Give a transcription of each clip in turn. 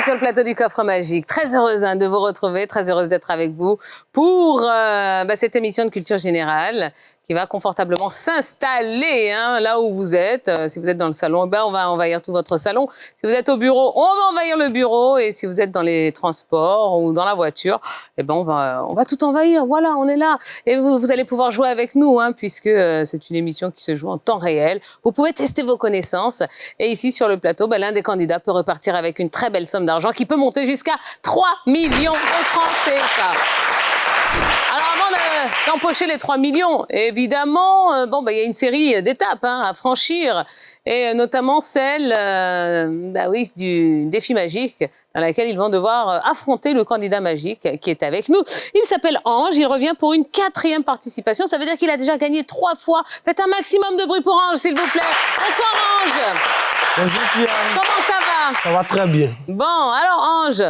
sur le plateau du Coffre Magique. Très heureuse de vous retrouver, très heureuse d'être avec vous pour cette émission de culture générale qui va confortablement s'installer là où vous êtes. Si vous êtes dans le salon, on va envahir tout votre salon. Si vous êtes au bureau, on va envahir le bureau. Et si vous êtes dans les transports ou dans la voiture, on va tout envahir. Voilà, on est là. Et vous allez pouvoir jouer avec nous, puisque c'est une émission qui se joue en temps réel. Vous pouvez tester vos connaissances. Et ici, sur le plateau, l'un des candidats peut repartir avec une très belle somme d'argent qui peut monter jusqu'à 3 millions de francs CFA. Alors, avant d'empocher les 3 millions, évidemment, il y a une série d'étapes à franchir, et notamment celle du défi magique, dans laquelle ils vont devoir affronter le candidat magique qui est avec nous. Il s'appelle Ange, il revient pour une 4e participation, ça veut dire qu'il a déjà gagné 3 fois. Faites un maximum de bruit pour Ange, s'il vous plaît. Bonsoir Ange. Bonjour Pierre. Comment ça va? Ça va très bien. Bon, alors Ange,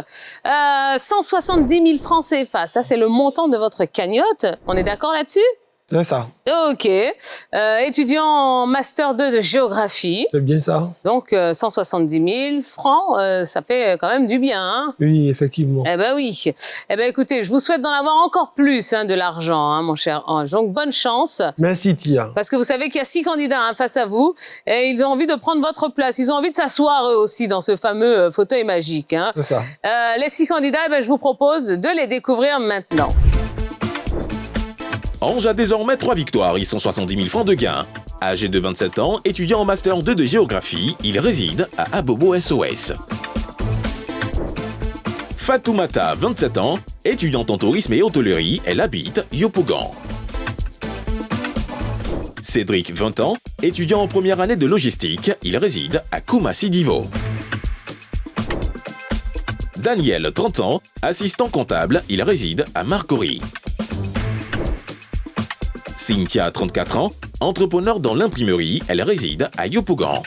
170 000 francs CFA, ça c'est le montant de votre cagnotte. On est d'accord là-dessus? C'est ça. Ok. Étudiant en Master 2 de géographie. C'est bien ça. Donc 170 000 francs, ça fait quand même du bien. Oui, effectivement. Eh ben oui. Eh ben écoutez, je vous souhaite d'en avoir encore plus de l'argent, mon cher Ange. Donc bonne chance. Merci Tia. Parce que vous savez qu'il y a 6 candidats face à vous et ils ont envie de prendre votre place. Ils ont envie de s'asseoir eux aussi dans ce fameux fauteuil magique. C'est ça. Les 6 candidats, je vous propose de les découvrir maintenant. Ange a désormais 3 victoires et 170 000 francs de gains. Âgé de 27 ans, étudiant en Master 2 de géographie, il réside à Abobo SOS. Fatoumata, 27 ans, étudiante en tourisme et hôtellerie, elle habite Yopougon. Cédric, 20 ans, étudiant en première année de logistique, il réside à Koumassi-Divo. Daniel, 30 ans, assistant comptable, il réside à Marcory. Cynthia, 34 ans, entrepreneur dans l'imprimerie, elle réside à Yopougon.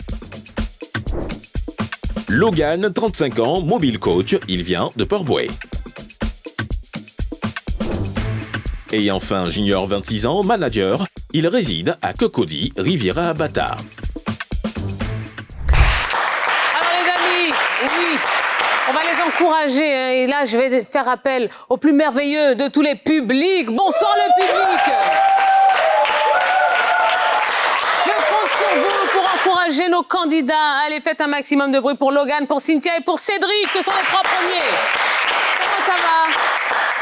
Logan, 35 ans, mobile coach, il vient de Port-Bouët. Et enfin, Junior, 26 ans, manager, il réside à Cocody, Riviera-Bata. Alors les amis, oui, on va les encourager. Et là, je vais faire appel au plus merveilleux de tous les publics. Bonsoir le public. Encourager nos candidats. Allez, faites un maximum de bruit pour Logan, pour Cynthia et pour Cédric. Ce sont les 3 premiers. Comment ça va?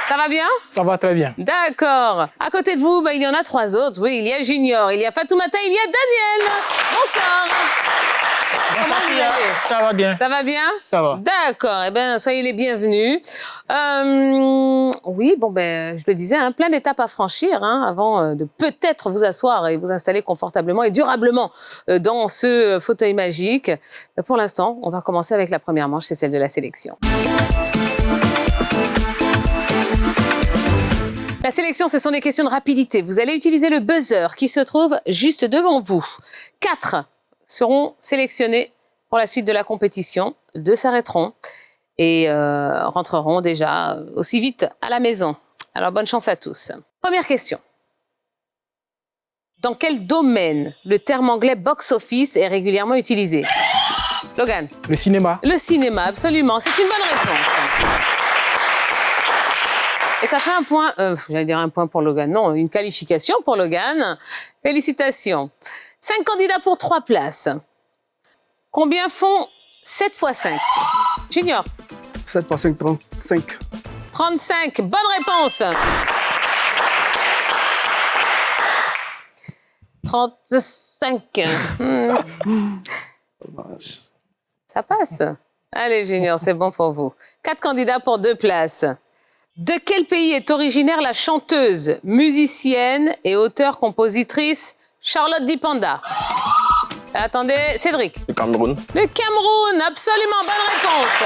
Ça va bien? Ça va très bien. D'accord. À côté de vous, il y en a 3 autres. Oui, il y a Junior, il y a Fatoumata, il y a Daniel. Bonsoir. Bonsoir, Comment vous allez? Ça va bien. Ça va bien? Ça va. D'accord. Soyez les bienvenus. Oui, je le disais, plein d'étapes à franchir avant de peut-être vous asseoir et vous installer confortablement et durablement dans ce fauteuil magique. Pour l'instant, on va commencer avec la première manche, c'est celle de la sélection. La sélection, ce sont des questions de rapidité. Vous allez utiliser le buzzer qui se trouve juste devant vous. 4 seront sélectionnés pour la suite de la compétition. 2 s'arrêteront et rentreront déjà aussi vite à la maison. Alors, bonne chance à tous. Première question. Dans quel domaine le terme anglais box-office est régulièrement utilisé? Logan. Le cinéma. Le cinéma, absolument. C'est une bonne réponse. Et ça fait un point, j'allais dire un point pour Logan, non, une qualification pour Logan. Félicitations. 5 candidats pour 3 places. Combien font 7 x 5? Junior. 7 x 5, 35. 35, bonne réponse. 35. Ça passe. Allez, Junior, c'est bon pour vous. 4 candidats pour 2 places. De quel pays est originaire la chanteuse, musicienne et auteure-compositrice Charlotte Dipanda? Attendez, Cédric. Le Cameroun. Le Cameroun, absolument, bonne réponse.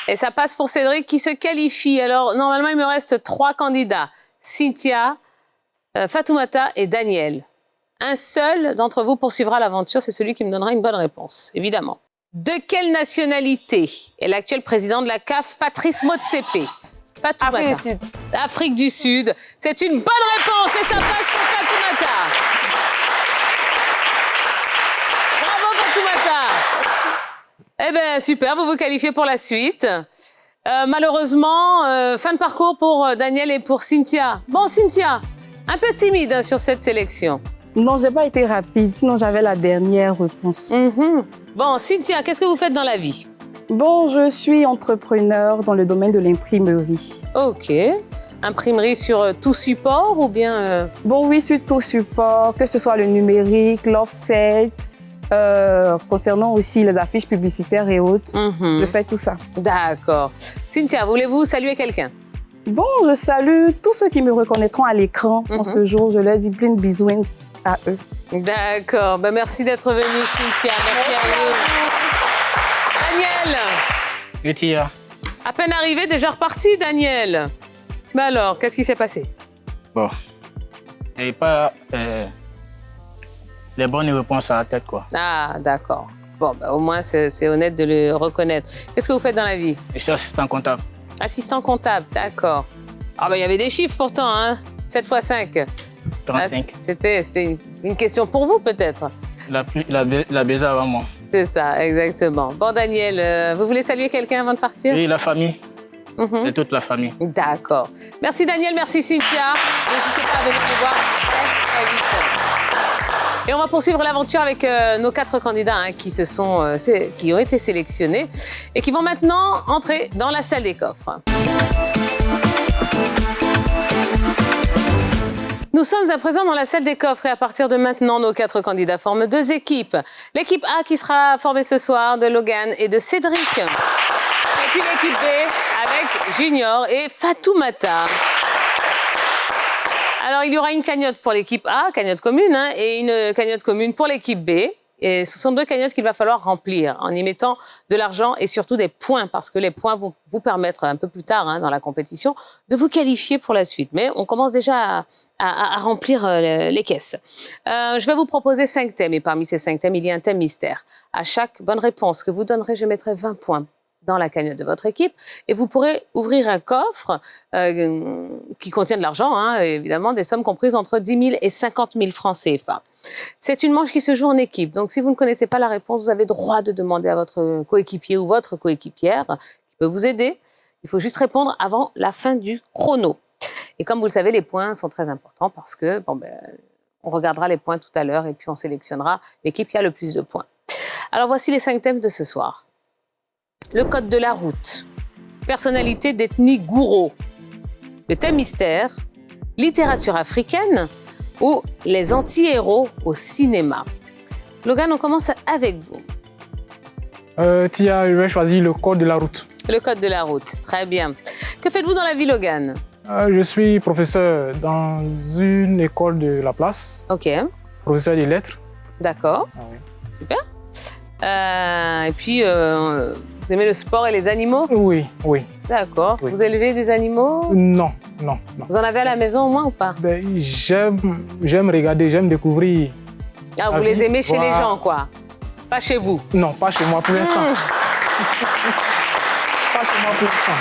Et ça passe pour Cédric qui se qualifie. Alors, normalement, il me reste 3 candidats. Cynthia, Fatoumata et Daniel. Un seul d'entre vous poursuivra l'aventure, c'est celui qui me donnera une bonne réponse, évidemment. De quelle nationalité est l'actuel président de la CAF, Patrice Motsepe? Fatoumata. Afrique du Sud. Afrique du Sud. C'est une bonne réponse et ça passe pour Fatoumata. Bravo Fatoumata. Eh bien, super, vous vous qualifiez pour la suite. Malheureusement, fin de parcours pour Daniel et pour Cynthia. Bon, Cynthia, un peu timide hein, sur cette sélection. Non, j'ai pas été rapide, sinon j'avais la dernière réponse. Bon, Cynthia, qu'est-ce que vous faites dans la vie? Bon, je suis entrepreneur dans le domaine de l'imprimerie. Ok. Imprimerie sur tout support ou bien... Bon, oui, sur tout support, que ce soit le numérique, l'offset, concernant aussi les affiches publicitaires et autres. Je fais tout ça. D'accord. Cynthia, voulez-vous saluer quelqu'un? Bon, je salue tous ceux qui me reconnaîtront à l'écran en ce jour. Je leur dis plein de bisous à eux. D'accord. Ben, merci d'être venue, Cynthia. Merci à vous. Daniel, Tia. à peine arrivé, déjà reparti, Daniel. Mais alors, qu'est-ce qui s'est passé? Bon. Il n'y avait pas les bonnes réponses à la tête, quoi. Ah, d'accord. Bon, ben, au moins, c'est honnête de le reconnaître. Qu'est-ce que vous faites dans la vie? Je suis assistant comptable. Assistant comptable, d'accord. Ah, ben, il y avait des chiffres pourtant, hein? 7 x 5. 35. Ah, c'était une question pour vous, peut-être? La baisée avant moi. C'est ça, exactement. Bon, Daniel, vous voulez saluer quelqu'un avant de partir? Oui, la famille. Et toute la famille. D'accord. Merci, Daniel. Merci, Cynthia. N'hésitez pas à venir nous voir très vite. Et on va poursuivre l'aventure avec nos 4 candidats hein, qui ont été sélectionnés et qui vont maintenant entrer dans la salle des coffres. Nous sommes à présent dans la salle des coffres et à partir de maintenant, nos 4 candidats forment 2 équipes. L'équipe A qui sera formée ce soir de Logan et de Cédric. Et puis l'équipe B avec Junior et Fatoumata. Alors, il y aura une cagnotte pour l'équipe A, cagnotte commune, hein, et une cagnotte commune pour l'équipe B. Et ce sont 2 cagnottes qu'il va falloir remplir en y mettant de l'argent et surtout des points, parce que les points vont vous permettre un peu plus tard hein, dans la compétition de vous qualifier pour la suite. Mais on commence déjà à remplir les caisses. Je vais vous proposer 5 thèmes et parmi ces 5 thèmes, il y a un thème mystère. À chaque bonne réponse que vous donnerez, je mettrai 20 points dans la cagnotte de votre équipe et vous pourrez ouvrir un coffre qui contient de l'argent, hein, évidemment, des sommes comprises entre 10 000 et 50 000 francs CFA. C'est une manche qui se joue en équipe, donc si vous ne connaissez pas la réponse, vous avez droit de demander à votre coéquipier ou votre coéquipière qui peut vous aider. Il faut juste répondre avant la fin du chrono. Et comme vous le savez, les points sont très importants parce que on regardera les points tout à l'heure et puis on sélectionnera l'équipe qui a le plus de points. Alors voici les 5 thèmes de ce soir. Le code de la route, personnalité d'ethnie Gouro, le thème mystère, littérature africaine ou les anti-héros au cinéma. Logan, on commence avec vous. Tia, je vais choisir le code de la route. Le code de la route, très bien. Que faites-vous dans la vie, Logan? Je suis professeur dans une école de la place, Ok, professeur des lettres. d'accord, Ah oui. super. Et puis, vous aimez le sport et les animaux? Oui, oui. D'accord. Oui. Vous élevez des animaux? Non, non, non. Vous en avez à la maison au moins ou pas? Ben, j'aime regarder, j'aime découvrir. Ah, vous La les vie, aimez chez les voilà. gens, quoi. Pas chez vous. Non, pas chez moi pour l'instant. Pas chez moi pour l'instant.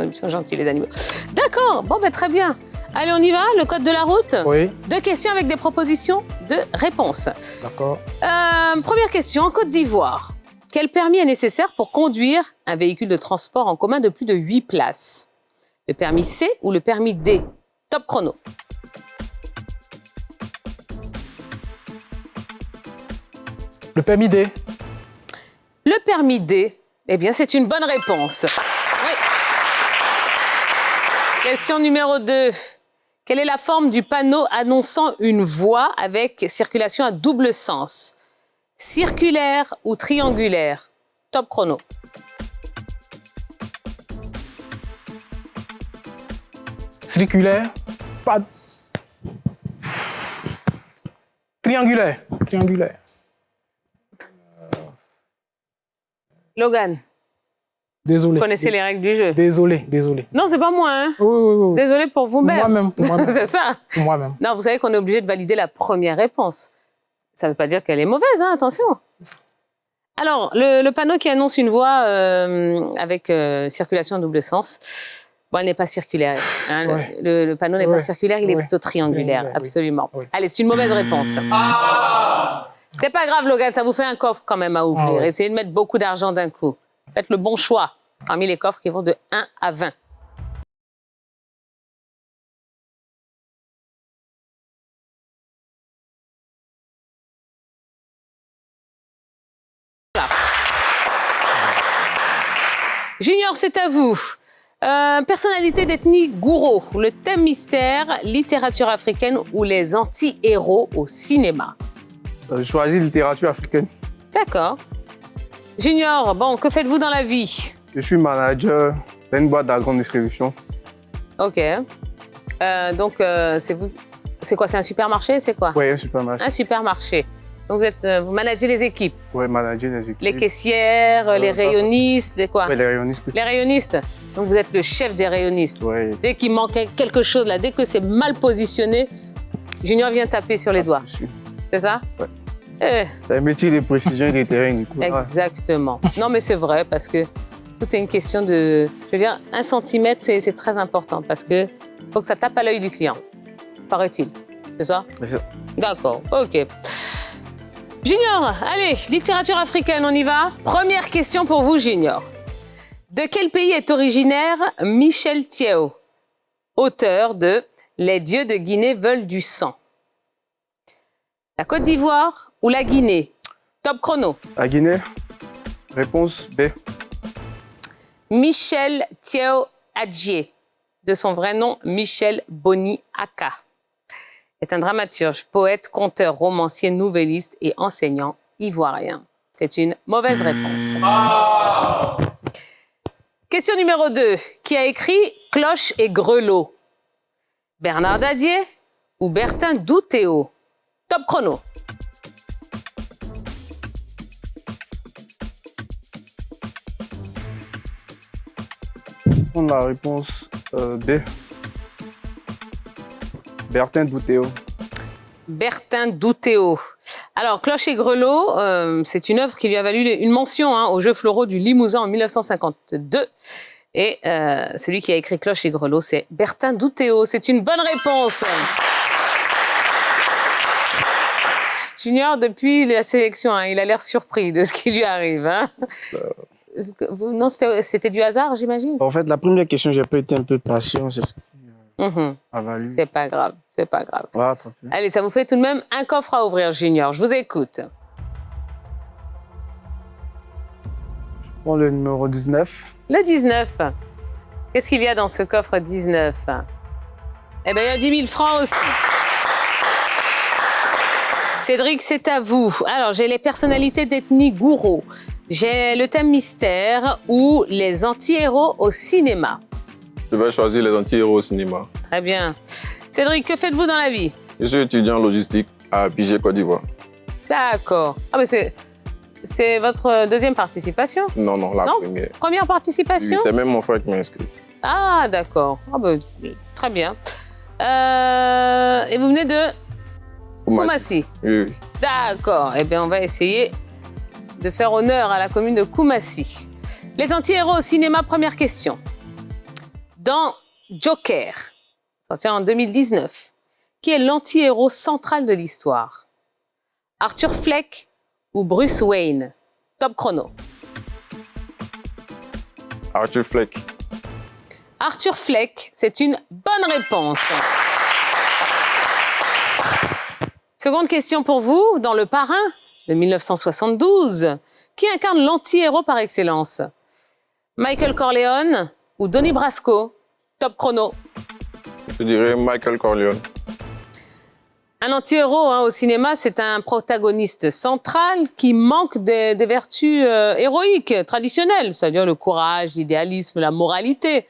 Ils sont gentils, les animaux. D'accord, bon, ben, très bien. Allez, on y va, le code de la route. Oui, 2 questions avec des propositions de réponses. d'accord. Première question, en Côte d'Ivoire, quel permis est nécessaire pour conduire un véhicule de transport en commun de plus de 8 places? Le permis C ou le permis D? Top chrono. Le permis D. Le permis D, eh bien, c'est une bonne réponse. Oui. Question numéro 2. Quelle est la forme du panneau annonçant une voie avec circulation à double sens? Circulaire ou triangulaire? Top chrono. Circulaire. Pas. Triangulaire. Triangulaire. Logan, Désolé. vous connaissez les règles du jeu? Désolé, désolé. Non, c'est pas moi, hein? Oui, oui, oui. Désolé pour vous-même. Moi-même, pour moi-même. C'est ça. Pour moi-même. Non, vous savez qu'on est obligé de valider la première réponse. Ça ne veut pas dire qu'elle est mauvaise, hein, attention. Alors, le panneau qui annonce une voie avec circulation à double sens, bon, elle n'est pas circulaire. Hein, Ouais. le panneau n'est pas Ouais. circulaire, il est Ouais. plutôt triangulaire, Triangulaire, oui. absolument. Oui. Allez, c'est une mauvaise réponse. C'est pas grave, Logan, ça vous fait un coffre quand même à ouvrir. Ah ouais. Essayez de mettre beaucoup d'argent d'un coup. Faites le bon choix parmi les coffres qui vont de 1 à 20. Voilà. Junior, c'est à vous. Personnalité d'ethnie Gouro, le thème mystère, littérature africaine ou les anti-héros au cinéma. Je choisis littérature africaine. D'accord. Junior, bon, que faites-vous dans la vie? Je suis manager d'une boîte à grande distribution. Ok. Donc, c'est vous. C'est quoi? C'est un supermarché? C'est quoi? Oui, un supermarché. Un supermarché. Donc, vous managez les équipes. Oui, manager les équipes. Les caissières, les rayonnistes, c'est quoi? Oui, les rayonnistes. Les rayonnistes. Donc, vous êtes le chef des rayonnistes. Oui. Dès qu'il manque quelque chose, là, dès que c'est mal positionné, Junior vient taper sur les doigts. C'est ça? Ouais. Eh, C'est un métier de précision et de terrain, du coup. exactement. Non, mais c'est vrai, parce que tout est une question de... Je veux dire, 1 centimètre, c'est très important, parce que faut que ça tape à l'œil du client, paraît-il. C'est ça? C'est ça. D'accord, ok. Junior, allez, littérature africaine, on y va? Première question pour vous, Junior. De quel pays est originaire Michel Thiéo, auteur de « Les dieux de Guinée veulent du sang » ? La Côte d'Ivoire ou la Guinée? Top chrono. La Guinée, réponse B. Michel Thiéo Adjie, de son vrai nom Michel Boni Aka, est un dramaturge, poète, conteur, romancier, nouvelliste et enseignant ivoirien. C'est une mauvaise réponse. Question numéro 2. Qui a écrit Cloche et Grelot? Bernard Dadier ou Bertin Doutéo? Top chrono. On a la réponse B. Bertin Doutéo. Bertin Doutéo. Alors, Cloche et Grelot, c'est une œuvre qui lui a valu une mention aux Jeux Floraux du Limousin en 1952. Et celui qui a écrit Cloche et Grelot, c'est Bertin Doutéo. C'est une bonne réponse. Junior, depuis la sélection, il a l'air surpris de ce qui lui arrive. Non, c'était du hasard, j'imagine? En fait, la première question, j'ai pas été un peu patient. C'est ce qui a valu. C'est pas grave, c'est pas grave. Voilà, tant pis. Allez, ça vous fait tout de même un coffre à ouvrir, Junior. Je vous écoute. Je prends le numéro 19. Le 19. Qu'est-ce qu'il y a dans ce coffre 19? Eh bien, il y a 10 000 francs aussi. Cédric, c'est à vous. Alors, j'ai les personnalités d'ethnie Gouro. J'ai le thème mystère ou les anti-héros au cinéma. Je vais choisir les anti-héros au cinéma. Très bien. Cédric, que faites-vous dans la vie? Je suis étudiant en logistique à Abidjan, Côte d'Ivoire. D'accord. Ah, mais c'est votre deuxième participation? Non, la Non, première. Première participation? Oui, c'est même mon frère qui m'a inscrit. Ah, d'accord. Ah, ben, très bien. Et vous venez de Koumassi? Oui. D'accord. Eh bien, on va essayer de faire honneur à la commune de Koumassi. Les anti-héros au cinéma, première question. Dans Joker, sorti en 2019, qui est l'anti-héros central de l'histoire? Arthur Fleck ou Bruce Wayne? Top chrono. Arthur Fleck. Arthur Fleck, c'est une bonne réponse. Seconde question pour vous. Dans Le Parrain de 1972, qui incarne l'anti-héros par excellence? Michael Corleone ou Donnie Brasco? Top chrono. Je dirais Michael Corleone. Un anti-héros au cinéma, c'est un protagoniste central qui manque des vertus héroïques, traditionnelles, c'est-à-dire le courage, l'idéalisme, la moralité.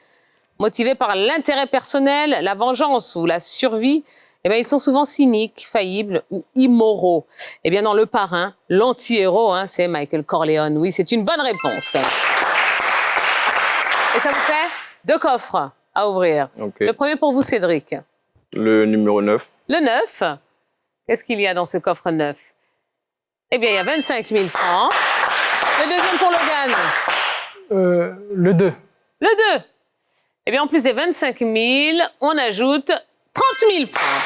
Motivés par l'intérêt personnel, la vengeance ou la survie, eh bien, ils sont souvent cyniques, faillibles ou immoraux. Eh bien, dans Le Parrain, l'anti-héros, c'est Michael Corleone. Oui, c'est une bonne réponse. Et ça vous fait 2 coffres à ouvrir. Okay. Le premier pour vous, Cédric. Le numéro 9. Le 9. Qu'est-ce qu'il y a dans ce coffre 9? Eh bien, il y a 25 000 francs. Le deuxième pour Logan. Le 2. Le 2. Eh bien, en plus des 25 000, on ajoute 30 000 francs.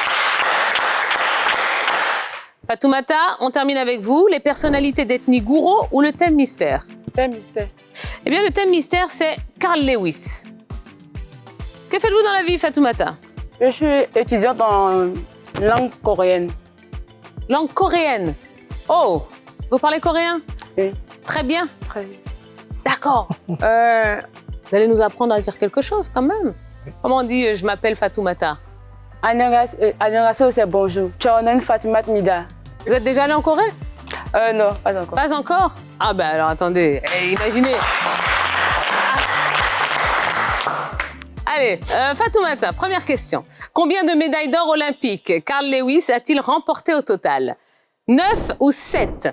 Fatoumata, on termine avec vous. Les personnalités d'ethnie Gouro ou le thème mystère? Thème mystère. Eh bien, le thème mystère, c'est Carl Lewis. Que faites-vous dans la vie, Fatoumata? Je suis étudiante en langue coréenne. Langue coréenne. Oh, vous parlez coréen? Oui. Très bien. Très bien. D'accord. Vous allez nous apprendre à dire quelque chose quand même. Comment on dit je m'appelle Fatoumata? Annyeonghaseyo, c'est bonjour. Chonen Fatimat Mida. Vous êtes déjà allé en Corée? Non, pas encore. Pas encore? Ah ben alors attendez, imaginez. Allez, Fatoumata, première question. Combien de médailles d'or olympiques Carl Lewis a-t-il remporté au total? 9 ou 7?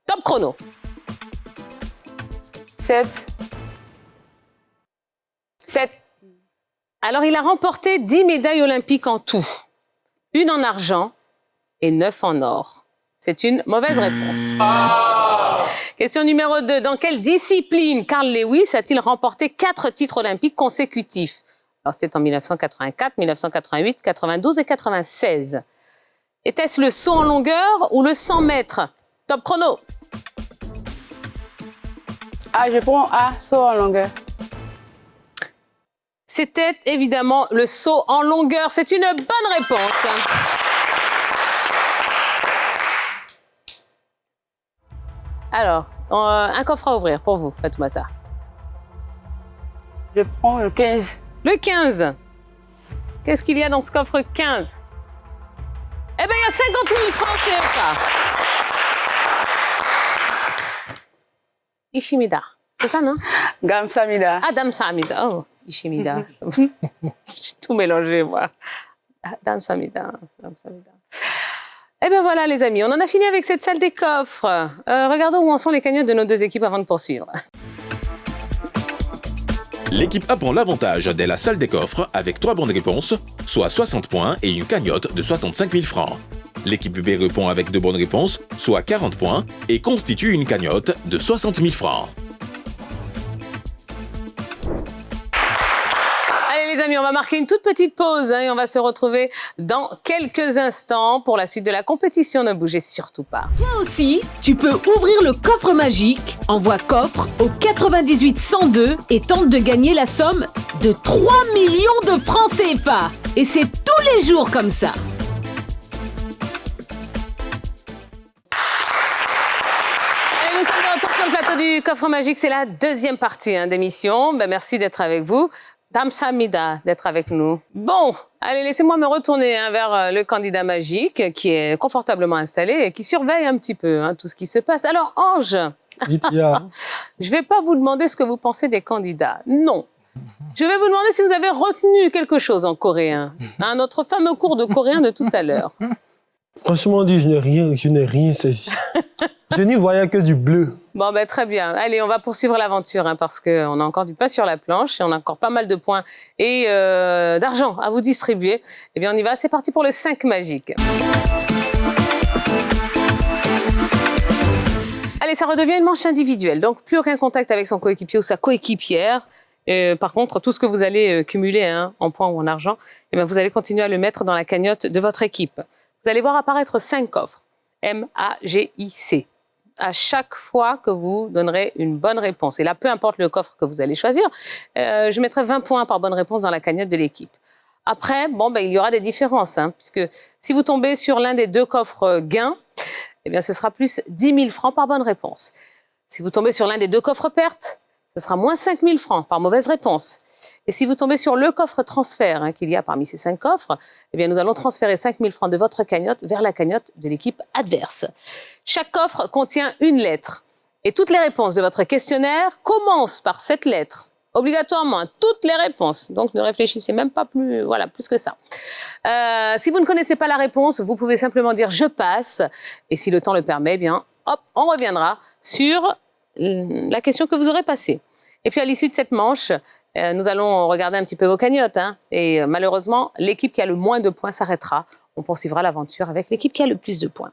Top chrono. 7. 7. Alors, il a remporté 10 médailles olympiques en tout. 1 en argent et 9 en or. C'est une mauvaise réponse. Question numéro 2. Dans quelle discipline Carl Lewis a-t-il remporté 4 titres olympiques consécutifs? Alors, c'était en 1984, 1988, 92 et 96. Était-ce le saut en longueur ou le 100 mètres? Top chrono. Ah, je prends A, saut en longueur. C'était évidemment le saut en longueur. C'est une bonne réponse. Alors, un coffre à ouvrir pour vous, Fatoumata. Je prends le 15. Le 15. Qu'est-ce qu'il y a dans ce coffre 15? Eh bien, il y a 50 000 francs CFA. Ishimida. C'est ça, non? Gamsamida. Ah, Damsamida. Oh, Ishimida. J'ai tout mélangé, moi. Damsamida. Damsamida. Eh bien voilà, les amis, on en a fini avec cette salle des coffres. Regardons où en sont les cagnottes de nos deux équipes avant de poursuivre. L'équipe A prend l'avantage dès la salle des coffres avec 3 bonnes réponses, soit 60 points et une cagnotte de 65 000 francs. L'équipe B répond avec 2 bonnes réponses, soit 40 points, et constitue une cagnotte de 60 000 francs. Allez les amis, on va marquer une toute petite pause et on va se retrouver dans quelques instants pour la suite de la compétition. Ne bougez surtout pas. Toi aussi, tu peux ouvrir le coffre magique. Envoie coffre au 98 102 et tente de gagner la somme de 3 millions de francs CFA. Et c'est tous les jours comme ça. Allez, nous sommes de retour sur le plateau du coffre magique. C'est la deuxième partie d'émission. Merci d'être avec vous. Damsamida d'être avec nous. Bon, allez, laissez-moi me retourner vers le candidat magique qui est confortablement installé et qui surveille un petit peu tout ce qui se passe. Alors, Ange, je ne vais pas vous demander ce que vous pensez des candidats. Non. Je vais vous demander si vous avez retenu quelque chose en coréen. Notre fameux cours de coréen de tout à l'heure. Franchement dit, je n'ai rien saisi. Je n'y voyais que du bleu. Bon, ben, très bien. Allez, on va poursuivre l'aventure parce qu'on a encore du pain sur la planche et on a encore pas mal de points et d'argent à vous distribuer. Eh bien, on y va. C'est parti pour le 5 magique. Allez, ça redevient une manche individuelle. Donc, plus aucun contact avec son coéquipier ou sa coéquipière. Par contre, tout ce que vous allez cumuler en points ou en argent, eh bien, vous allez continuer à le mettre dans la cagnotte de votre équipe. Vous allez voir apparaître 5 coffres. M-A-G-I-C. À chaque fois que vous donnerez une bonne réponse. Et là, peu importe le coffre que vous allez choisir, je mettrai 20 points par bonne réponse dans la cagnotte de l'équipe. Après, il y aura des différences, puisque si vous tombez sur l'un des 2 coffres gains, eh bien, ce sera plus 10 000 francs par bonne réponse. Si vous tombez sur l'un des 2 coffres pertes, ce sera moins 5 000 francs par mauvaise réponse. Et si vous tombez sur le coffre transfert qu'il y a parmi ces 5 coffres, eh bien, nous allons transférer 5 000 francs de votre cagnotte vers la cagnotte de l'équipe adverse. Chaque coffre contient une lettre. Et toutes les réponses de votre questionnaire commencent par cette lettre. Obligatoirement, toutes les réponses. Donc, ne réfléchissez même pas plus que ça. Si vous ne connaissez pas la réponse, vous pouvez simplement dire « je passe ». Et si le temps le permet, eh bien, hop, on reviendra sur la question que vous aurez passée. Et puis, à l'issue de cette manche, nous allons regarder un petit peu vos cagnottes. Et malheureusement, l'équipe qui a le moins de points s'arrêtera. On poursuivra l'aventure avec l'équipe qui a le plus de points.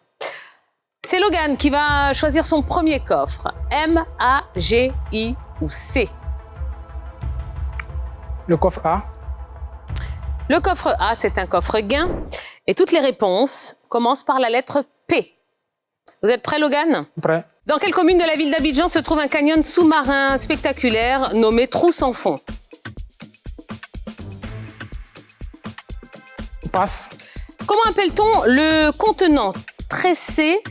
C'est Logan qui va choisir son premier coffre. M, A, G, I ou C? Le coffre A. Le coffre A, c'est un coffre gain. Et toutes les réponses commencent par la lettre P. Vous êtes prêt, Logan? Prêt? Dans quelle commune de la ville d'Abidjan se trouve un canyon sous-marin spectaculaire nommé Trou sans fond? Passe. Comment appelle-t-on le contenant tressé,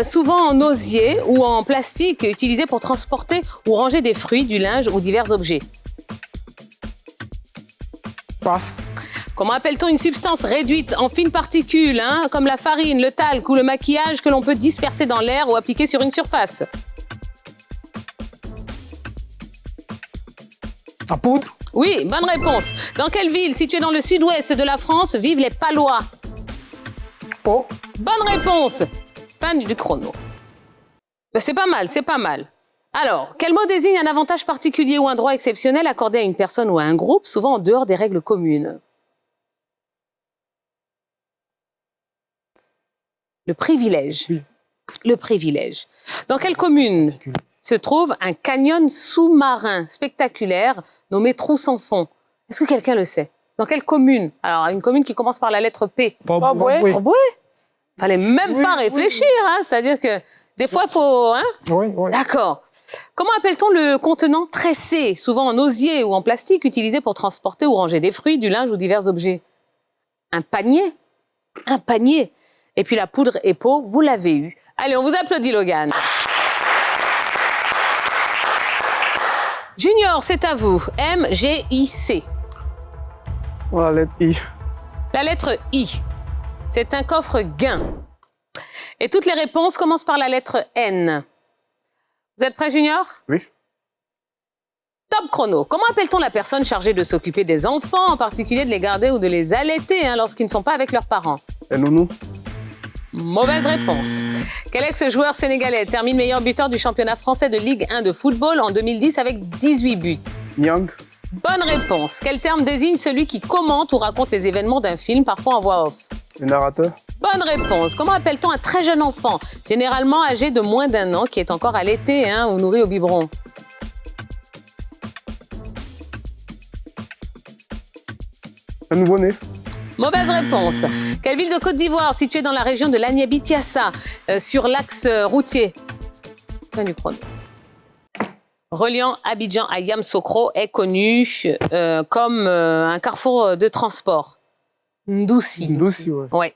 souvent en osier ou en plastique, utilisé pour transporter ou ranger des fruits, du linge ou divers objets? Passe. Comment appelle-t-on une substance réduite en fines particules, comme la farine, le talc ou le maquillage que l'on peut disperser dans l'air ou appliquer sur une surface? La poudre. Oui, bonne réponse. Dans quelle ville située dans le sud-ouest de la France vivent les Palois? Pau. Bonne réponse. Fin du chrono. C'est pas mal, c'est pas mal. Alors, quel mot désigne un avantage particulier ou un droit exceptionnel accordé à une personne ou à un groupe, souvent en dehors des règles communes? Le privilège. Oui. Le privilège. Dans quelle commune se trouve un canyon sous-marin spectaculaire nommé Trou sans fond? Est-ce que quelqu'un le sait? Dans quelle commune? Alors, une commune qui commence par la lettre P. Oui. Fallait même pas réfléchir, c'est-à-dire que des fois, il faut... Oui, oui. D'accord. Comment appelle-t-on le contenant tressé, souvent en osier ou en plastique, utilisé pour transporter ou ranger des fruits, du linge ou divers objets? Un panier. Un panier. Et puis la poudre EPO, vous l'avez eu. Allez, on vous applaudit, Logan. Junior, c'est à vous. M-G-I-C. Oh, la lettre I. La lettre I. C'est un coffre gain. Et toutes les réponses commencent par la lettre N. Vous êtes prêt, Junior? Oui. Top chrono. Comment appelle-t-on la personne chargée de s'occuper des enfants, en particulier de les garder ou de les allaiter lorsqu'ils ne sont pas avec leurs parents? Et nounou. Mauvaise réponse. Quel ex-joueur sénégalais termine meilleur buteur du championnat français de Ligue 1 de football en 2010 avec 18 buts? Nyang. Bonne réponse. Quel terme désigne celui qui commente ou raconte les événements d'un film, parfois en voix off? Le narrateur. Bonne réponse. Comment appelle-t-on un très jeune enfant, généralement âgé de moins d'1 an, qui est encore allaité ou nourri au biberon? Un nouveau-né. Mauvaise réponse. Quelle ville de Côte d'Ivoire, située dans la région de l'Agnabi-Tiassa, sur l'axe routier? Fin du chrono. Reliant Abidjan à Yamoussoukro est connue comme un carrefour de transport. Ndoussi. Ndoussi, ouais. Ouais.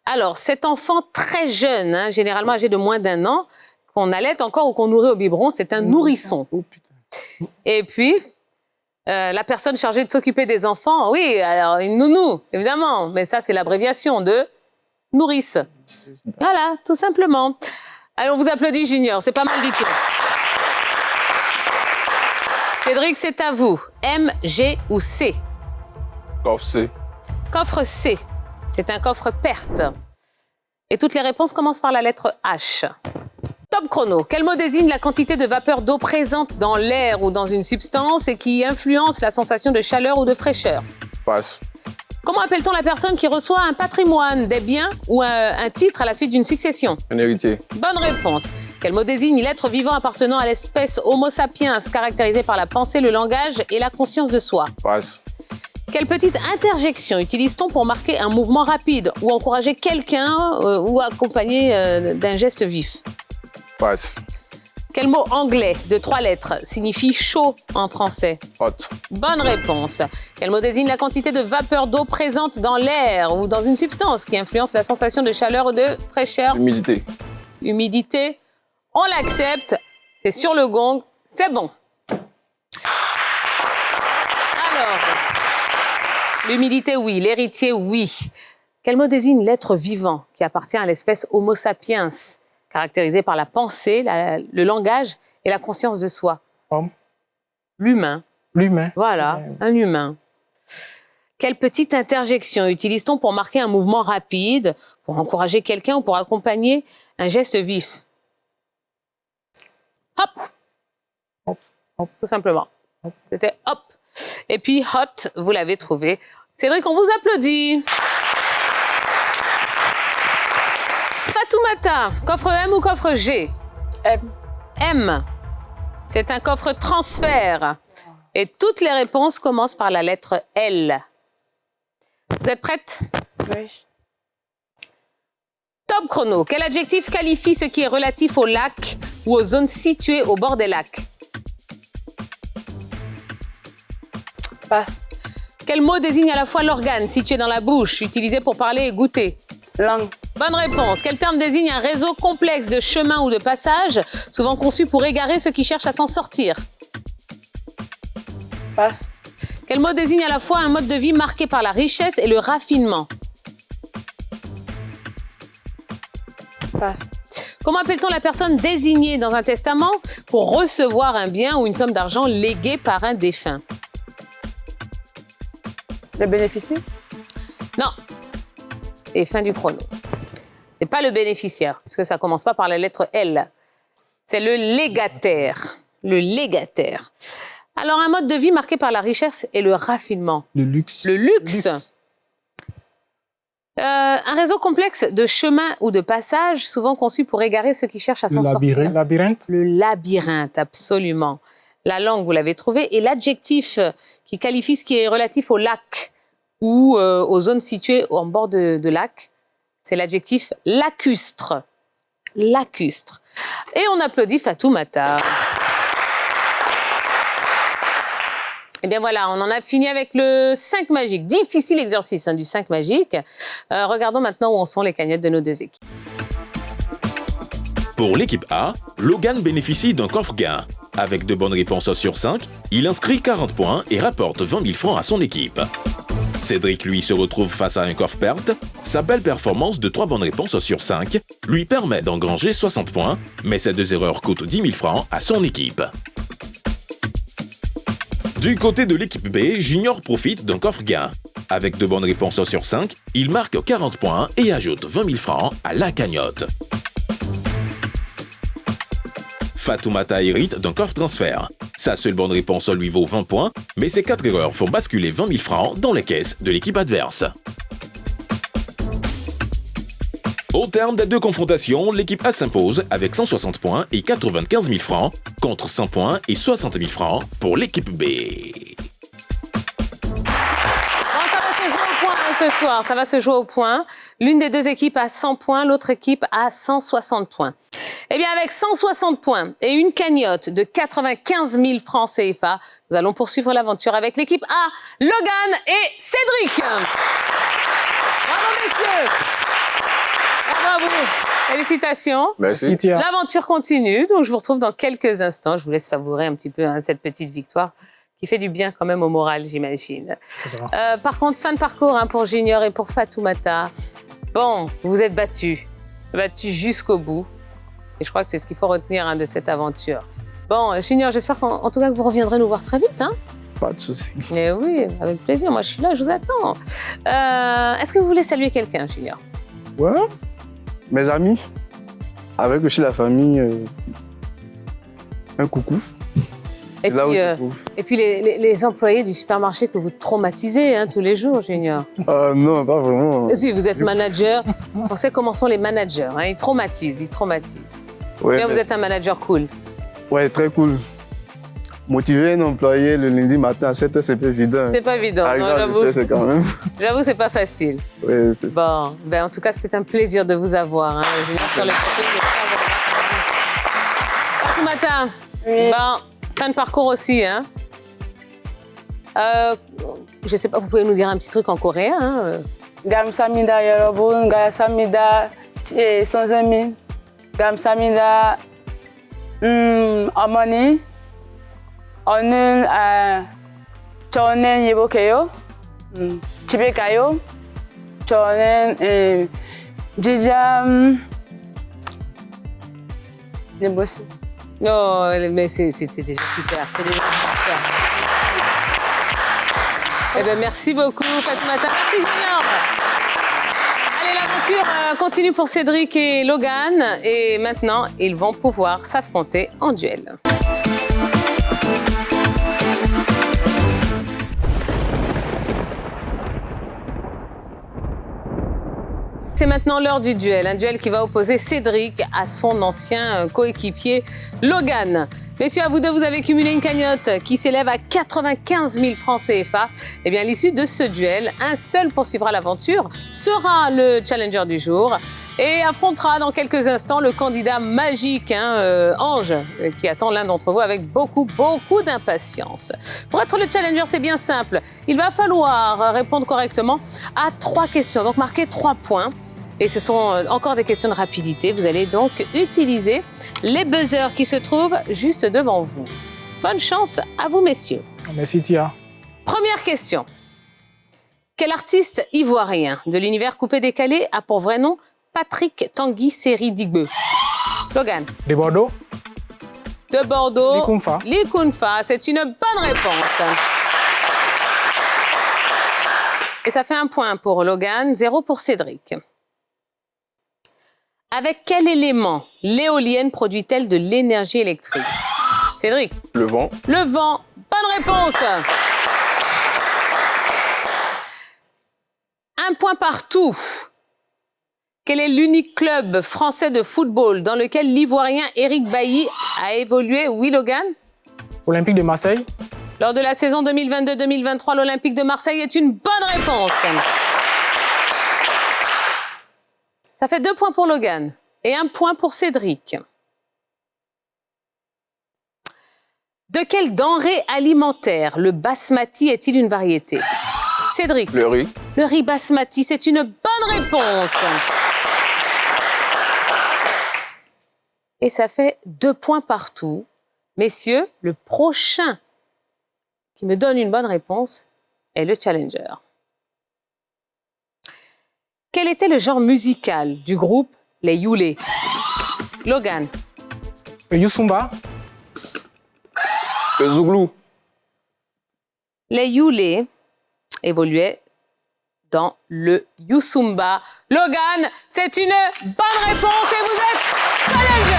Alors, cet enfant très jeune, généralement âgé de moins d'1 an, qu'on allaite encore ou qu'on nourrit au biberon, c'est un nourrisson. Oh putain. Et puis, la personne chargée de s'occuper des enfants, oui, alors une nounou, évidemment, mais ça, c'est l'abréviation de nourrice. Voilà, tout simplement. Allez, on vous applaudit, Junior, c'est pas mal du tout. Cédric, c'est à vous. M, G ou C? Coffre C. Coffre C. C'est un coffre perte. Et toutes les réponses commencent par la lettre H. Top chrono. Quel mot désigne la quantité de vapeur d'eau présente dans l'air ou dans une substance et qui influence la sensation de chaleur ou de fraîcheur? Passe. Comment appelle-t-on la personne qui reçoit un patrimoine, des biens ou un titre à la suite d'une succession? Un héritier. Bonne réponse. Quel mot désigne l'être vivant appartenant à l'espèce Homo sapiens, caractérisé par la pensée, le langage et la conscience de soi? Passe. Quelle petite interjection utilise-t-on pour marquer un mouvement rapide ou encourager quelqu'un ou accompagner d'un geste vif? Passe. Quel mot anglais de 3 lettres signifie chaud en français? Hot. Bonne réponse. Quel mot désigne la quantité de vapeur d'eau présente dans l'air ou dans une substance qui influence la sensation de chaleur ou de fraîcheur? Humidité. Humidité. On l'accepte. C'est sur le gong. C'est bon. Alors, l'humidité, oui. L'héritier, oui. Quel mot désigne l'être vivant qui appartient à l'espèce Homo sapiens, caractérisé par la pensée, le langage et la conscience de soi? Homme. L'humain. L'humain. Voilà, un humain. Quelle petite interjection utilise-t-on pour marquer un mouvement rapide, pour encourager quelqu'un ou pour accompagner un geste vif? Hop. Hop. Hop. Tout simplement. Hop. C'était hop. Et puis hot, vous l'avez trouvé. Cédric, on vous applaudit. Fatoumata, coffre M ou coffre G? M. M. C'est un coffre transfert. Et toutes les réponses commencent par la lettre L. Vous êtes prête? Oui. Top chrono. Quel adjectif qualifie ce qui est relatif aux lacs ou aux zones situées au bord des lacs? Passe. Quel mot désigne à la fois l'organe situé dans la bouche, utilisé pour parler et goûter? Langue. Bonne réponse. Quel terme désigne un réseau complexe de chemins ou de passages, souvent conçu pour égarer ceux qui cherchent à s'en sortir? Passe. Quel mot désigne à la fois un mode de vie marqué par la richesse et le raffinement? Passe. Comment appelle-t-on la personne désignée dans un testament pour recevoir un bien ou une somme d'argent léguée par un défunt? Le bénéficiaire. Non. Et fin du chrono. C'est pas le bénéficiaire, parce que ça commence pas par la lettre L. C'est le légataire. Le légataire. Alors, un mode de vie marqué par la richesse et le raffinement. Le luxe. Le luxe. Un réseau complexe de chemins ou de passages, souvent conçu pour égarer ceux qui cherchent à s'en sortir. Labyrinthe. Le labyrinthe, absolument. La langue, vous l'avez trouvé. Et l'adjectif qui qualifie ce qui est relatif au lac ou aux zones situées en bord de lac, c'est l'adjectif lacustre. Lacustre. Et on applaudit Fatoumata. Eh bien voilà, on en a fini avec le 5 magique. Difficile exercice du 5 magique. Regardons maintenant où en sont les cagnottes de nos deux équipes. Pour l'équipe A, Logan bénéficie d'un coffre gain. Avec 2 bonnes réponses sur 5, il inscrit 40 points et rapporte 20 000 francs à son équipe. Cédric, lui, se retrouve face à un coffre perte. Sa belle performance de 3 bonnes réponses sur 5 lui permet d'engranger 60 points, mais ses 2 erreurs coûtent 10 000 francs à son équipe. Du côté de l'équipe B, Junior profite d'un coffre gain. Avec 2 bonnes réponses sur 5, il marque 40 points et ajoute 20 000 francs à la cagnotte. Fatoumata hérite d'un coffre transfert. Sa seule bonne réponse lui vaut 20 points, mais ses 4 erreurs font basculer 20 000 francs dans les caisses de l'équipe adverse. Au terme des 2 confrontations, l'équipe A s'impose avec 160 points et 95 000 francs contre 100 points et 60 000 francs pour l'équipe B. Bon, ça va se jouer au point ce soir, ça va se jouer au point. L'une des 2 équipes a 100 points, l'autre équipe a 160 points. Eh bien, avec 160 points et une cagnotte de 95 000 francs CFA, nous allons poursuivre l'aventure avec l'équipe A, Logan et Cédric. Bravo, messieurs. Bravo à vous. Félicitations. Merci. L'aventure continue, donc je vous retrouve dans quelques instants. Je vous laisse savourer un petit peu cette petite victoire qui fait du bien quand même au moral, j'imagine. Par contre, fin de parcours pour Junior et pour Fatoumata. Bon, vous êtes battus jusqu'au bout. Et je crois que c'est ce qu'il faut retenir de cette aventure. Bon, Junior, j'espère qu'en tout cas que vous reviendrez nous voir très vite. Hein. Pas de souci. Eh oui, avec plaisir. Moi, je suis là, je vous attends. Est-ce que vous voulez saluer quelqu'un, Junior? Ouais. Mes amis, avec aussi la famille, un coucou. Et puis les employés du supermarché que vous traumatisez tous les jours, Junior. Non, pas vraiment. Si, vous êtes manager. On sait comment sont les managers. Ils traumatisent. Ouais, mais vous êtes un manager cool. Ouais, très cool. Motiver un employé le lundi matin à 7h, c'est pas évident. C'est pas évident, non, j'avoue. C'est quand même. J'avoue, c'est pas facile. Ouais, c'est ça. Bon, en tout cas, c'était un plaisir de vous avoir. Sur le côté de matin. Oui. Fin de parcours aussi. Je sais pas, vous pouvez nous dire un petit truc en coréen. Gamsamida 여러분, 감사합니다 선생님, 감사합니다 어머니. 오늘 저는 해볼게요. 집에 가요. 저는 진짜 Oh, mais c'est déjà super. C'est déjà super. Eh bien, merci beaucoup, Fatoumata. Merci, Junior. Allez, l'aventure continue pour Cédric et Logan. Et maintenant, ils vont pouvoir s'affronter en duel. C'est maintenant l'heure du duel, un duel qui va opposer Cédric à son ancien coéquipier Logan. Messieurs, à vous deux, vous avez cumulé une cagnotte qui s'élève à 95 000 francs CFA. Eh bien, à l'issue de ce duel, un seul poursuivra l'aventure, sera le challenger du jour. et affrontera dans quelques instants le candidat magique, Ange, qui attend l'un d'entre vous avec beaucoup d'impatience. Pour être le challenger, c'est bien simple. Il va falloir répondre correctement à 3 questions, donc marquer 3 points. Et ce sont encore des questions de rapidité. Vous allez donc utiliser les buzzers qui se trouvent juste devant vous. Bonne chance à vous, messieurs. Merci, Tia. Première question. Quel artiste ivoirien de l'univers coupé-décalé a pour vrai nom Patrick Tanguy Seri Digbe? Logan. De Bordeaux? De Bordeaux. Likunfa. Likunfa, c'est une bonne réponse. Et ça fait 1 point pour Logan, 0 pour Cédric. Avec quel élément l'éolienne produit-elle de l'énergie électrique? Cédric. Le vent. Le vent. Bonne réponse. 1 point partout. Quel est l'unique club français de football dans lequel l'Ivoirien Éric Bailly a évolué? Oui, Logan? Olympique de Marseille? Lors de la saison 2022-2023, l'Olympique de Marseille est une bonne réponse. Ça fait 2 points pour Logan et 1 point pour Cédric. De quelle denrée alimentaire le basmati est-il une variété? Cédric. Le riz. Le riz basmati, c'est une bonne réponse. Et ça fait 2 points partout. Messieurs, le prochain qui me donne une bonne réponse est le challenger. Quel était le genre musical du groupe Les Youlés? Logan. Le Youssumba? Le zouglou. Les Youlés évoluaient dans le Youssumba. Logan, c'est une bonne réponse et vous êtes challenger.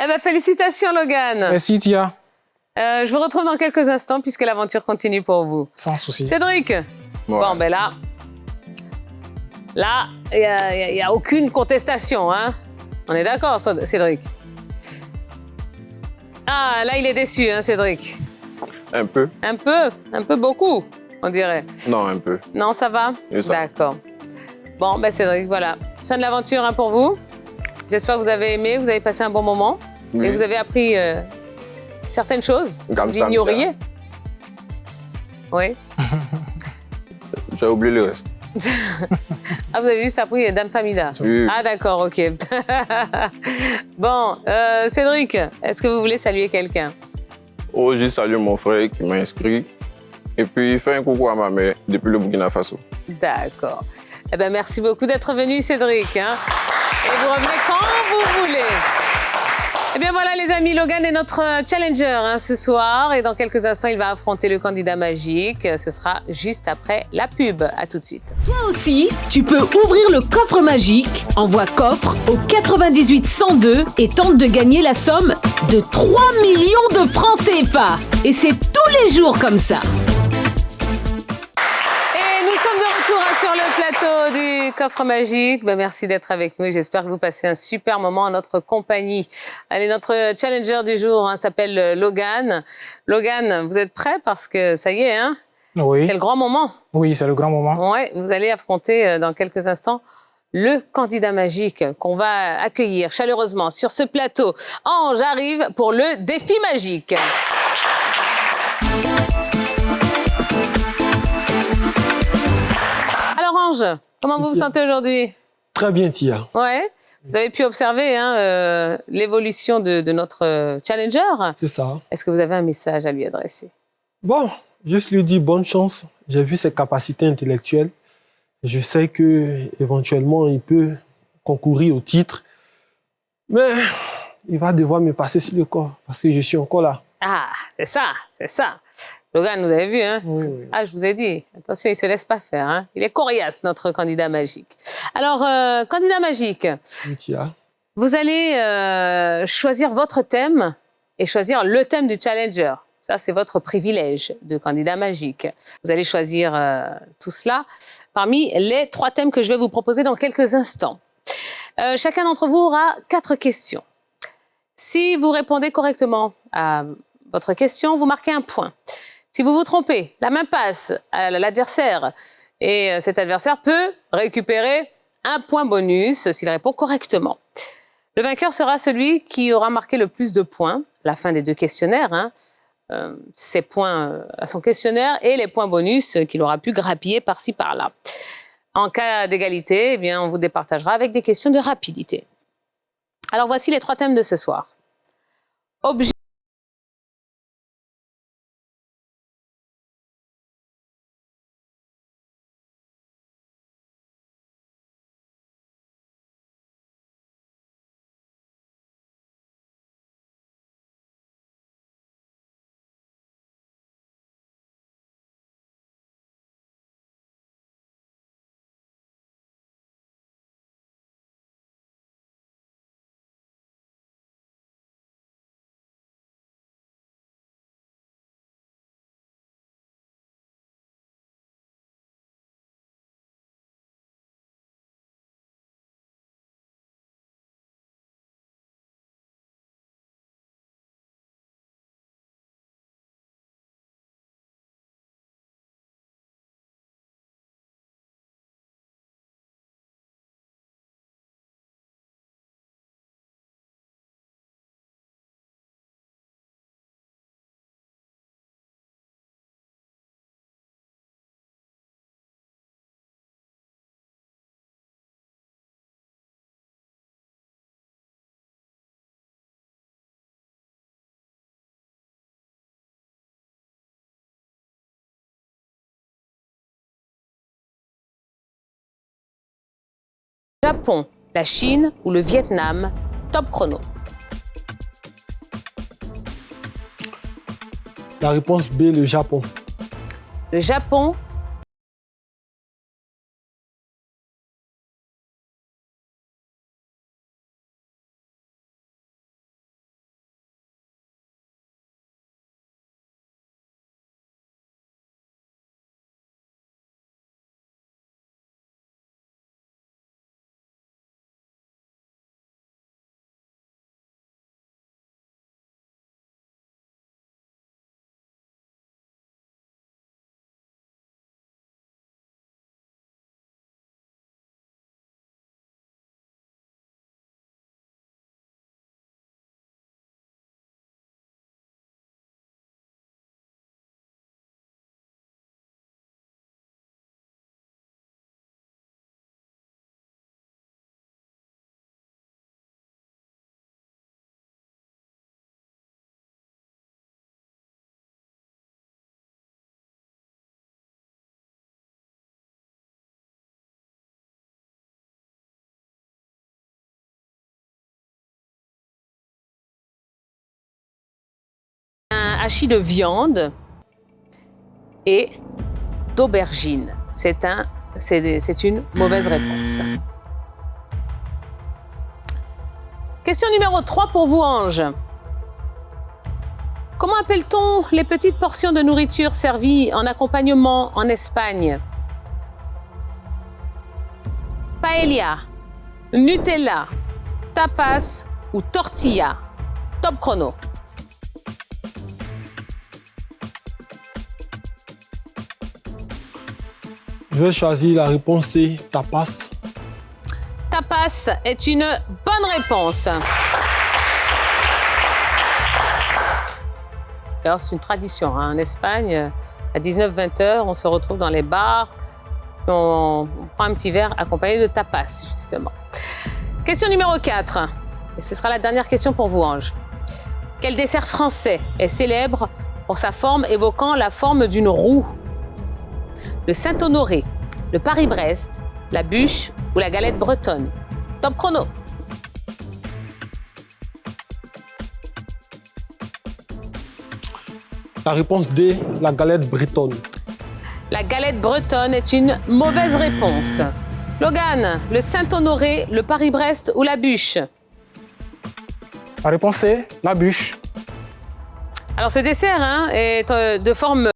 Eh bien, félicitations, Logan. Merci, Tia. Je vous retrouve dans quelques instants puisque l'aventure continue pour vous. Sans souci. Cédric. Ouais. Bon, ben là, il n'y a aucune contestation, hein? On est d'accord, Cédric? Ah, là, il est déçu, hein, Cédric? Un peu. Un peu beaucoup, on dirait. Non, un peu. Non, ça va? Oui, ça va. D'accord. Bon, ben Cédric, voilà. Fin de l'aventure, hein, pour vous. J'espère que vous avez aimé, que vous avez passé un bon moment. Oui. Et que vous avez appris certaines choses que Comme vous ça, ignoriez. Oui. J'ai oublié le reste. Ah, vous avez juste appris Dame Samida. Oui. Ah, d'accord, ok. Bon, Cédric, est-ce que vous voulez saluer quelqu'un? Oh, j'ai salué mon frère qui m'a inscrit. Et puis, fais un coucou à ma mère depuis le Burkina Faso. D'accord. Eh bien, merci beaucoup d'être venu, Cédric. Hein. Et vous revenez quand vous voulez. Eh bien voilà les amis, Logan est notre challenger hein, ce soir et dans quelques instants il va affronter le candidat magique. Ce sera juste après la pub. À tout de suite. Toi aussi, tu peux ouvrir le coffre magique. Envoie coffre au 98 102 et tente de gagner la somme de 3 millions de francs CFA. Et c'est tous les jours comme ça. Nous sommes de retour sur le plateau du coffre magique. Ben, merci d'être avec nous et j'espère que vous passez un super moment en notre compagnie. Allez, notre challenger du jour hein, s'appelle Logan. Logan, vous êtes prêt parce que ça y est, hein? Oui. C'est le grand moment. Oui, c'est le grand moment. Ouais, vous allez affronter dans quelques instants le candidat magique qu'on va accueillir chaleureusement sur ce plateau. Ange arrive pour le défi magique. Alors Ange, comment vous vous sentez aujourd'hui? Très bien, Tia. Ouais. Vous avez pu observer hein, l'évolution de notre challenger. C'est ça. Est-ce que vous avez un message à lui adresser? Bon, juste lui dire bonne chance. J'ai vu ses capacités intellectuelles. Je sais que éventuellement il peut concourir au titre. Mais il va devoir me passer sur le corps parce que je suis encore là. Ah, c'est ça, c'est ça. Logan, vous avez vu, hein? Oui, oui. Ah, je vous ai dit, attention, il ne se laisse pas faire. Hein? Il est coriace, notre candidat magique. Alors, candidat magique, Oui, Tia. vous allez choisir votre thème et choisir le thème du challenger. Ça, c'est votre privilège de candidat magique. Vous allez choisir tout cela parmi les 3 thèmes que je vais vous proposer dans quelques instants. Chacun d'entre vous aura 4 questions. Si vous répondez correctement à votre question, vous marquez un point. Si vous vous trompez, la main passe à l'adversaire et cet adversaire peut récupérer un point bonus s'il répond correctement. Le vainqueur sera celui qui aura marqué le plus de points à la fin des 2 questionnaires, hein, ses points à son questionnaire et les points bonus qu'il aura pu grappiller par-ci par-là. En cas d'égalité, eh bien, on vous départagera avec des questions de rapidité. Alors voici les 3 thèmes de ce soir. Objet. Japon, la Chine ou le Vietnam? Top chrono. La réponse B, le Japon. Le Japon. Un hachis de viande et d'aubergine. C'est une mauvaise réponse. Question numéro 3 pour vous, Ange. Comment appelle-t-on les petites portions de nourriture servies en accompagnement en Espagne? Paella, Nutella, tapas ou tortilla? Top chrono. Je vais choisir la réponse C, tapas. Tapas est une bonne réponse. Alors, c'est une tradition, hein. En Espagne, à 19-20 heures, on se retrouve dans les bars. On prend un petit verre accompagné de tapas, justement. Question numéro 4. Et ce sera la dernière question pour vous, Ange. Quel dessert français est célèbre pour sa forme évoquant la forme d'une roue? Le Saint-Honoré, le Paris-Brest, la bûche ou la galette bretonne? Top chrono. La réponse D, la galette bretonne. La galette bretonne est une mauvaise réponse. Logan, le Saint-Honoré, le Paris-Brest ou la bûche? La réponse est la bûche. Alors ce dessert, hein, est de forme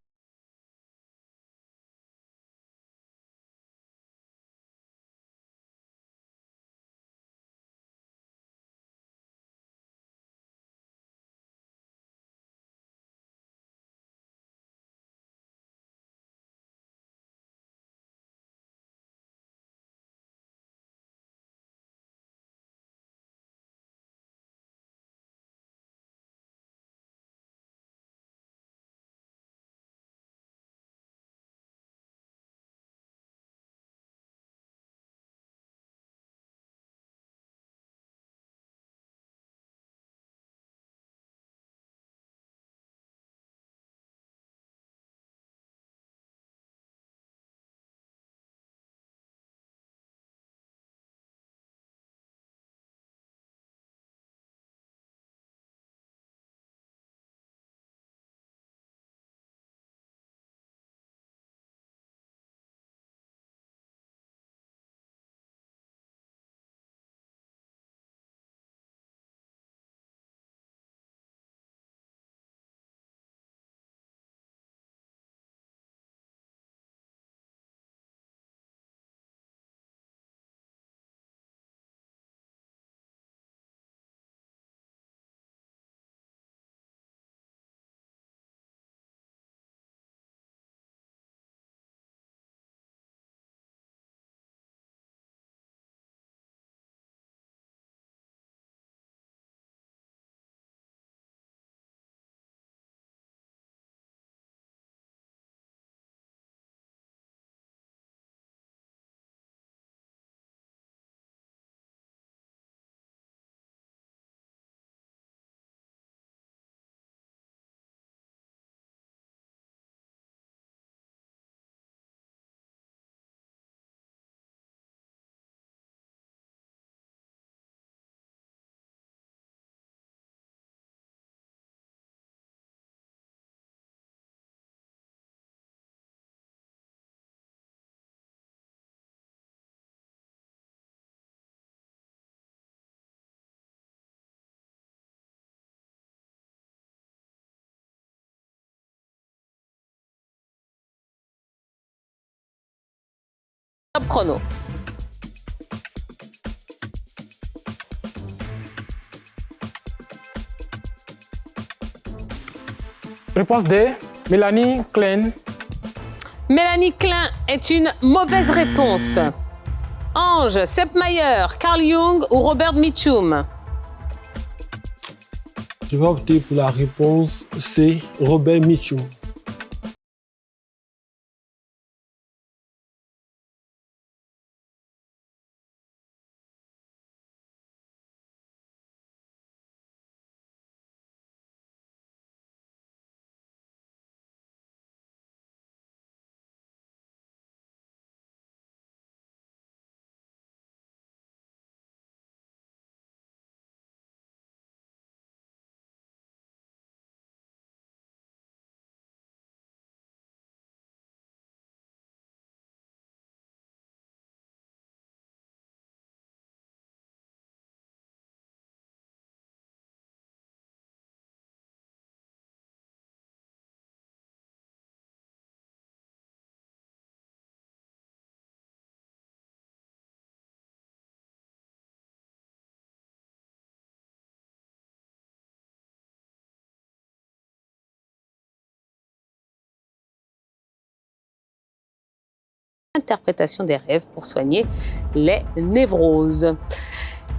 Top chrono. Réponse D, Mélanie Klein. Mélanie Klein est une mauvaise réponse. Ange, Sepp Maier, Carl Jung ou Robert Mitchum? Je vais opter pour la réponse C, Robert Mitchum. Interprétation des rêves pour soigner les névroses.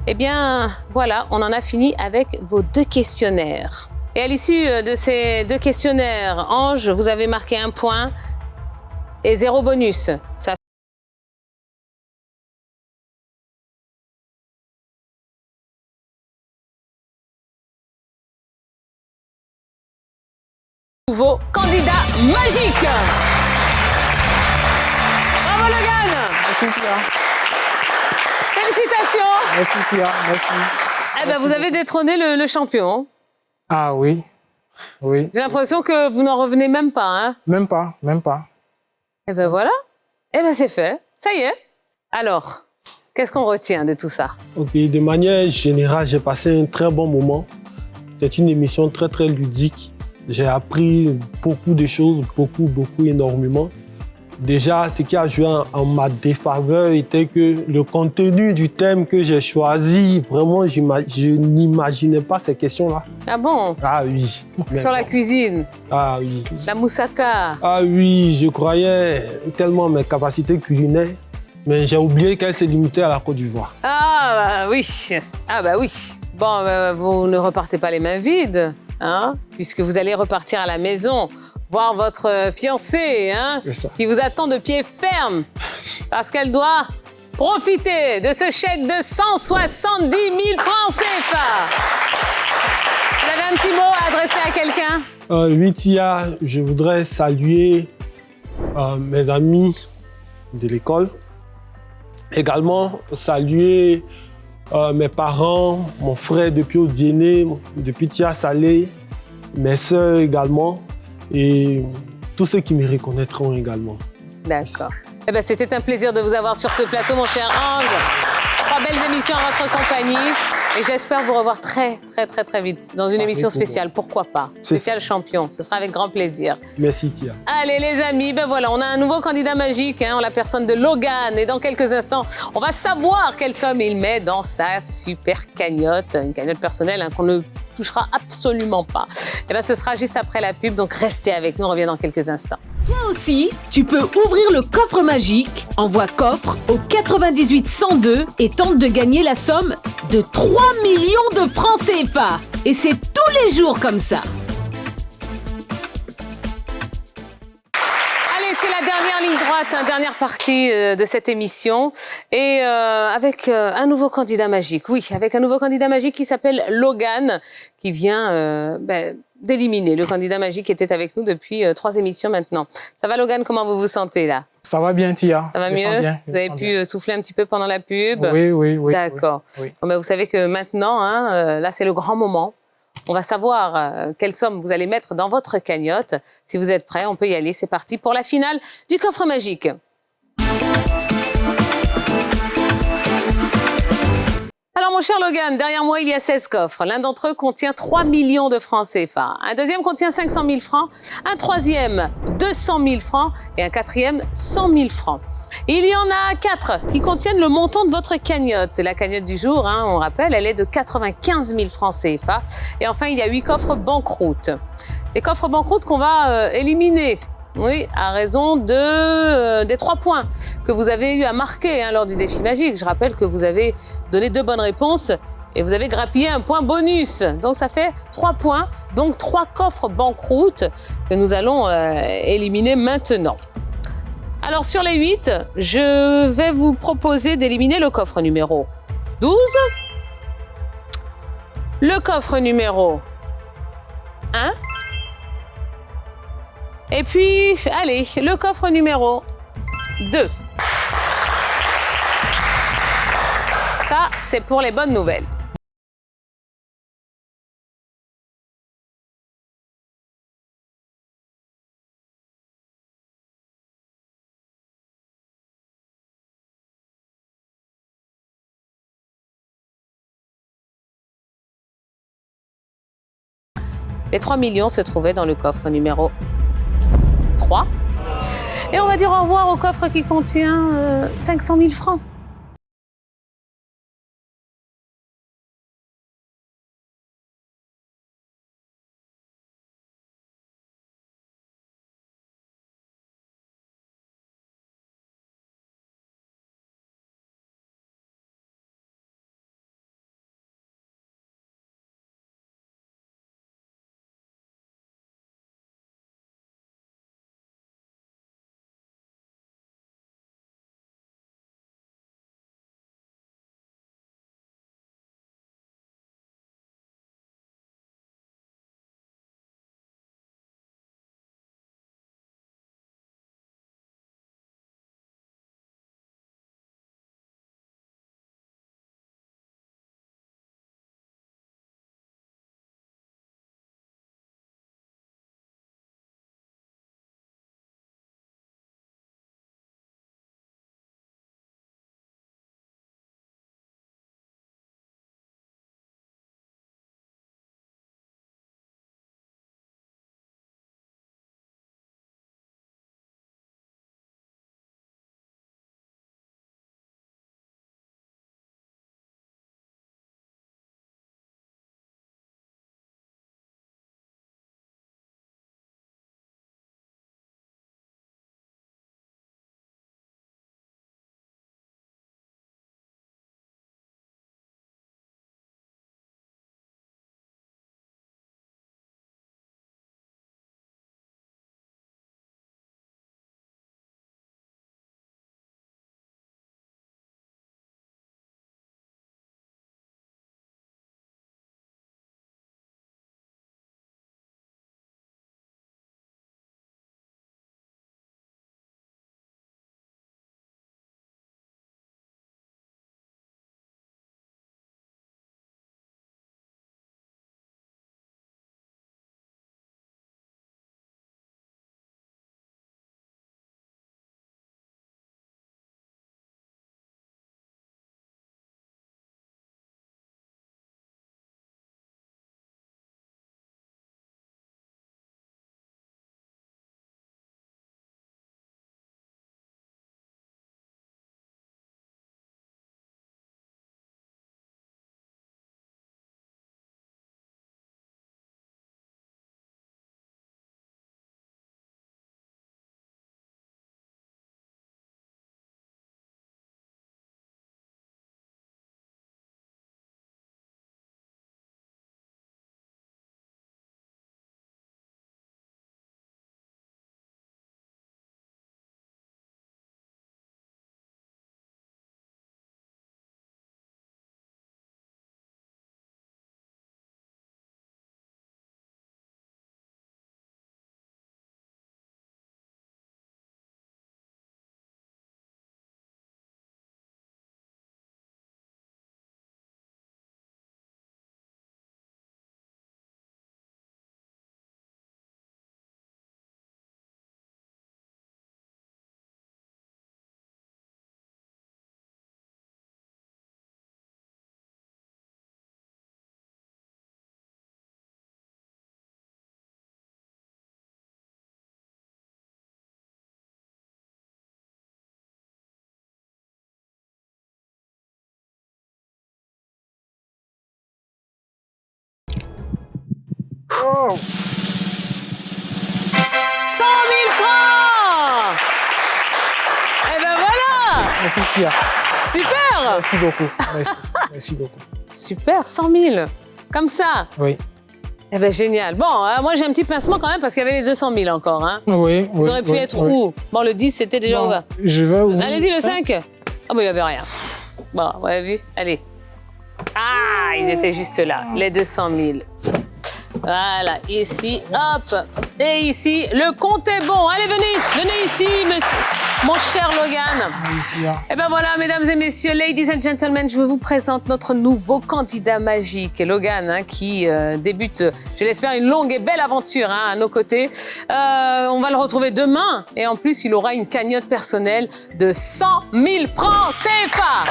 Eh bien, voilà, on en a fini avec vos 2 questionnaires. Et à l'issue de ces 2 questionnaires, Ange, vous avez marqué 1 point et 0 bonus. Ça nouveau candidat magique. Bravo Logan. Merci Tia. Félicitations. Merci Tia, merci. Eh ben, vous avez détrôné le champion. Ah oui, oui. J'ai l'impression que vous n'en revenez même pas, hein? Même pas, même pas. Eh ben voilà. Eh ben c'est fait. Ça y est. Alors, qu'est-ce qu'on retient de tout ça? Ok, de manière générale, j'ai passé un très bon moment. C'est une émission très, très ludique. J'ai appris beaucoup de choses, beaucoup, énormément. Déjà, ce qui a joué en ma défaveur était que le contenu du thème que j'ai choisi, vraiment, je n'imaginais pas ces questions-là. Ah bon? Ah oui. Sur la cuisine? Ah oui. La moussaka? Ah oui, je croyais tellement à mes capacités culinaires, mais j'ai oublié qu'elles se limitaient à la Côte d'Ivoire. Ah bah oui. Ah bah oui. Bon, vous ne repartez pas les mains vides, hein, puisque vous allez repartir à la maison voir votre fiancée, hein, qui vous attend de pied ferme, parce qu'elle doit profiter de ce chèque de 170 000 francs CFA. Vous avez un petit mot à adresser à quelqu'un? Oui, Tia, je voudrais saluer mes amis de l'école. Également, saluer mes parents, mon frère depuis Odiéné, depuis Tia Salé, mes sœurs également, et tous ceux qui me reconnaîtront également. D'accord. Eh ben, c'était un plaisir de vous avoir sur ce plateau, mon cher Ange. 3 belles émissions à votre compagnie. Et j'espère vous revoir très vite dans une émission spéciale. Pourquoi pas? Spécial champion. Ce sera avec grand plaisir. Merci, Tia. Allez, les amis, ben voilà, on a un nouveau candidat magique, hein, en la personne de Logan. Et dans quelques instants, on va savoir quelle somme il met dans sa super cagnotte. Une cagnotte personnelle, hein, qu'on ne touchera absolument pas. Et ben, ce sera juste après la pub. Donc, restez avec nous. On revient dans quelques instants. Toi aussi, tu peux ouvrir le coffre magique. Envoie coffre au 98 102 et tente de gagner la somme de 3 millions de francs CFA. Et c'est tous les jours comme ça. Allez, c'est la dernière ligne droite, hein, dernière partie de cette émission. Et avec un nouveau candidat magique. Oui, avec un nouveau candidat magique qui s'appelle Logan, qui vient d'éliminer le candidat magique qui était avec nous depuis 3 émissions maintenant. Ça va, Logan? Comment vous vous sentez là? Ça va bien, Tia. Ça va mieux? Vous avez pu souffler un petit peu pendant la pub? Oui. D'accord. Oui. Bon, ben, vous savez que maintenant, hein, là, c'est le grand moment. On va savoir quelle somme vous allez mettre dans votre cagnotte. Si vous êtes prêts, on peut y aller. C'est parti pour la finale du coffre magique. Alors, mon cher Logan, derrière moi, il y a 16 coffres. L'un d'entre eux contient 3 millions de francs CFA. Un deuxième contient 500 000 francs. Un troisième, 200 000 francs. Et un quatrième, 100 000 francs. Il y en a 4 qui contiennent le montant de votre cagnotte. La cagnotte du jour, hein, on rappelle, elle est de 95 000 francs CFA. Et enfin, il y a 8 coffres banqueroute. Les coffres banqueroute qu'on va éliminer. Oui, à raison des 3 points que vous avez eu à marquer hein, lors du défi magique. Je rappelle que vous avez donné 2 bonnes réponses et vous avez grappillé un point bonus. Donc ça fait 3 points, donc 3 coffres banqueroute que nous allons éliminer maintenant. Alors sur les 8, je vais vous proposer d'éliminer le coffre numéro 12, le coffre numéro 1, et puis, allez, le coffre numéro 2. Ça, c'est pour les bonnes nouvelles. Les 3 millions se trouvaient dans le coffre numéro 3. Et on va dire au revoir au coffre qui contient 500 000 francs. 100 000 francs. Eh ben voilà. Merci, Tia. Super. Merci beaucoup. Merci beaucoup. Super, 100 000. Comme ça. Oui. Eh ben génial. Bon, moi j'ai un petit pincement quand même parce qu'il y avait les 200 000 encore. Hein. Oui. Ça aurait pu être où? Bon, le 10 c'était déjà ouvert. Je vais ouvrir. Allez-y, le 5. Ah ben il n'y avait rien. Bon, vous avez vu? Allez. Ah, ils étaient juste là, les 200 000. Voilà, ici, hop. Et ici, le compte est bon. Allez, venez ici, monsieur, mon cher Logan. Et ben voilà, mesdames et messieurs, ladies and gentlemen, je vous présente notre nouveau candidat magique, Logan, hein, qui débute, je l'espère, une longue et belle aventure hein, à nos côtés. On va le retrouver demain. Et en plus, il aura une cagnotte personnelle de 100 000 francs CFA.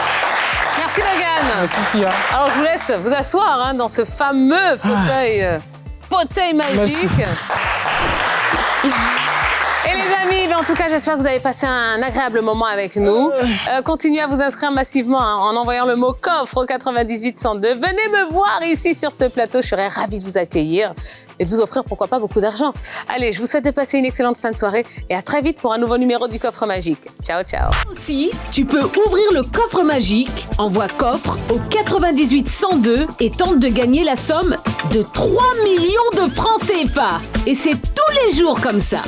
Merci Logan. Merci Tia. Alors je vous laisse vous asseoir hein, dans ce fameux fauteuil magique. Merci. Et les amis, en tout cas, j'espère que vous avez passé un agréable moment avec nous. Continuez à vous inscrire massivement hein, en envoyant le mot coffre au 98 102. Venez me voir ici sur ce plateau, je serai ravie de vous accueillir et de vous offrir, pourquoi pas, beaucoup d'argent. Allez, je vous souhaite de passer une excellente fin de soirée et à très vite pour un nouveau numéro du Coffre Magique. Ciao, ciao. Aussi, tu peux ouvrir le coffre magique, envoie coffre au 98 102 et tente de gagner la somme de 3 millions de francs CFA. Et c'est tous les jours comme ça.